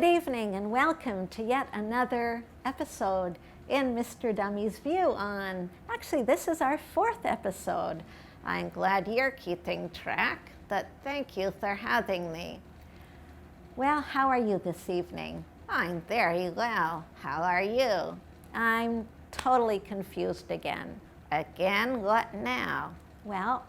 evening and welcome to yet another episode in Mr. Dummy's View actually this is our fourth episode. I'm glad you're keeping track, but thank you for having me. Well, how are you this evening? I'm very well. How are you? I'm totally confused again. Again, what now? Well,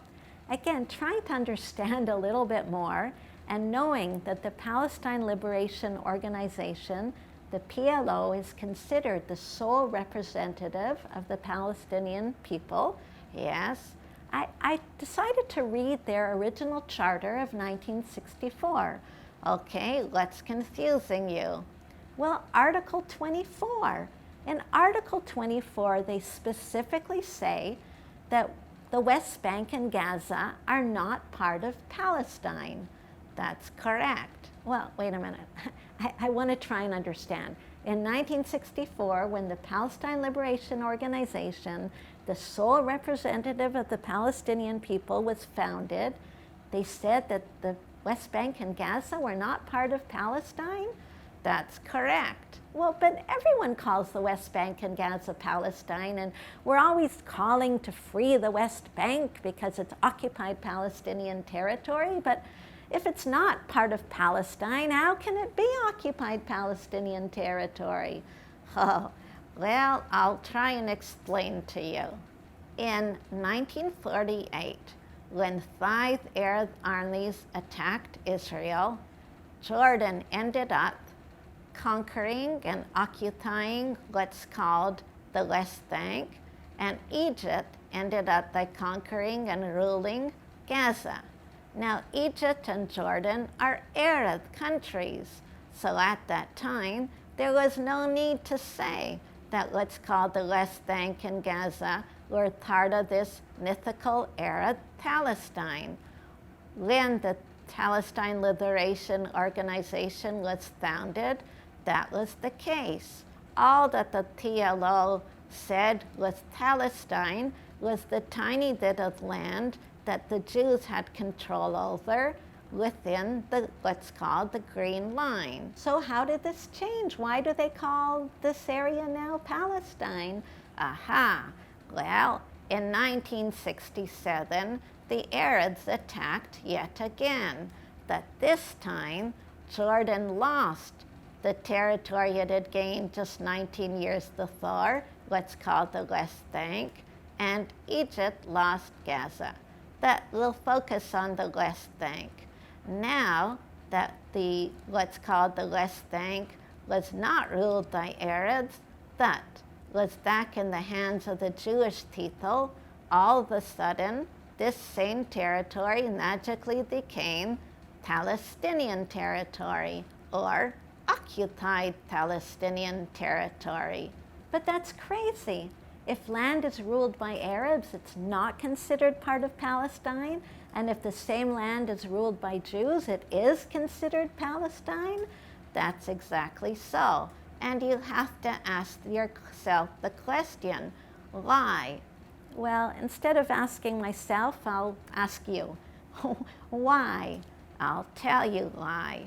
again, trying to understand a little bit more and knowing that the Palestine Liberation Organization, the PLO, is considered the sole representative of the Palestinian people. Yes, I decided to read their original charter of 1964. Okay, what's confusing you? Well, Article 24. In Article 24, they specifically say that the West Bank and Gaza are not part of Palestine. That's correct. Well, wait a minute. I want to try and understand. In 1964, when the Palestine Liberation Organization, the sole representative of the Palestinian people, was founded, they said that the West Bank and Gaza were not part of Palestine? That's correct. Well, but everyone calls the West Bank and Gaza Palestine, and we're always calling to free the West Bank because it's occupied Palestinian territory, but if it's not part of Palestine, how can it be occupied Palestinian territory? Oh, well, I'll try and explain to you. In 1948, when 5 Arab armies attacked Israel, Jordan ended up conquering and occupying what's called the West Bank, and Egypt ended up by conquering and ruling Gaza. Now, Egypt and Jordan are Arab countries, so at that time, there was no need to say that what's called the West Bank and Gaza were part of this mythical Arab Palestine. When the Palestine Liberation Organization was founded, that was the case. All that the PLO said was Palestine was the tiny bit of land that the Jews had control over within what's called the Green Line. So how did this change? Why do they call this area now Palestine? Aha! Well, in 1967, the Arabs attacked yet again. But this time, Jordan lost the territory it had gained just 19 years before, what's called the West Bank, and Egypt lost Gaza. But we'll focus on the West Bank. Now that what's called the West Bank was not ruled by Arabs, but was back in the hands of the Jewish people, all of a sudden, this same territory magically became Palestinian territory, or occupied Palestinian territory. But that's crazy. If land is ruled by Arabs, it's not considered part of Palestine. And if the same land is ruled by Jews, it is considered Palestine? That's exactly so. And you have to ask yourself the question, why? Well, instead of asking myself, I'll ask you. Why? I'll tell you why.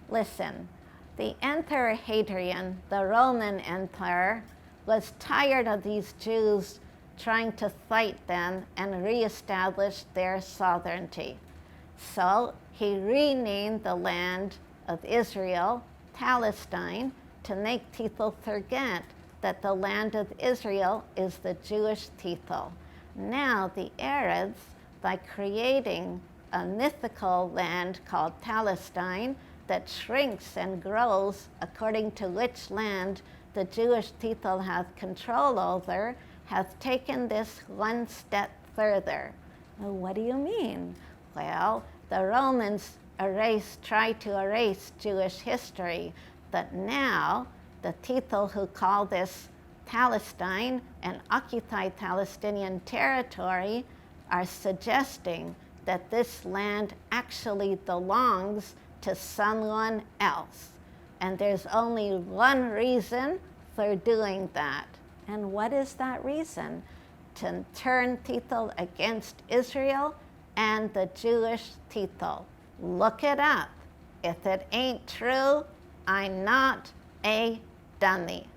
Listen, the Emperor Hadrian, the Roman Emperor, was tired of these Jews trying to fight them and reestablish their sovereignty. So he renamed the land of Israel Palestine to make people forget that the land of Israel is the Jewish people. Now the Arabs, by creating a mythical land called Palestine that shrinks and grows according to which land the Jewish people have control over, have taken this one step further. Well, what do you mean? Well, the Romans tried to erase Jewish history, but now the people who call this Palestine and occupied Palestinian territory are suggesting that this land actually belongs to someone else. And there's only one reason for doing that. And what is that reason? To turn people against Israel and the Jewish people. Look it up. If it ain't true, I'm not a dummy.